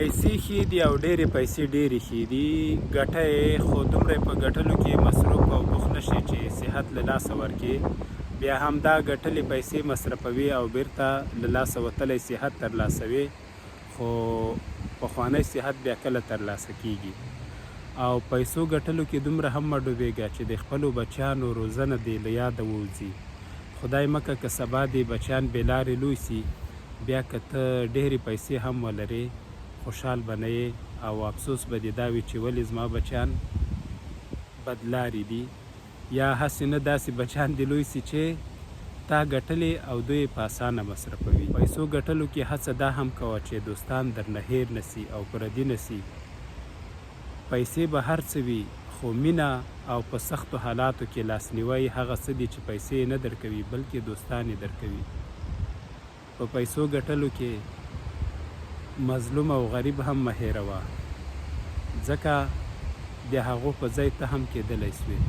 پیسې ښې دي او ډېرې پیسې ډېرې ښې دي. ګټه یې خو دومره په ګټلو کې مصروف او بوخت نه شي چې صحت له لاسه ورکړي. بیا هم دا ګټلې پیسې مصرفوي او بیرته له لاسه وتلی صحت ترلاسوي، خو پخوانی صحت بیا کله ترلاسه کیږي. او پیسو ګټلو کې دومره هم مه ډوبېږه چې د خپلو بچیانو روزنه دې له یاده ووځي. خدای مکه که سبا دې بچیان بې لارې لوی سي، بیا که ته ډېرې پیسې هم ولرې خوشحال به نه یې او افسوس به دې دا وي چې ولې زما بچیان بدلارې دي، یا هسې نه داسې بچیان دې لوی سي چې تا ګټلې او دوی په اسانه مصرفوي. پیسو ګټلو کې هڅه دا هم کوه چې دوستان درنه هیر نه سي او پردي نه سي. پیسې به هر څه وي، خو مینه او په سختو حالاتو کې لاسنیوی هغه څه دي چې پیسې نه درکوي بلکې دوستان یې درکوي. په پیسو ګټلو کې مظلوم او غریب هم مه هېروه، ځکه د هغو په ځای ته هم کېدلی سوې.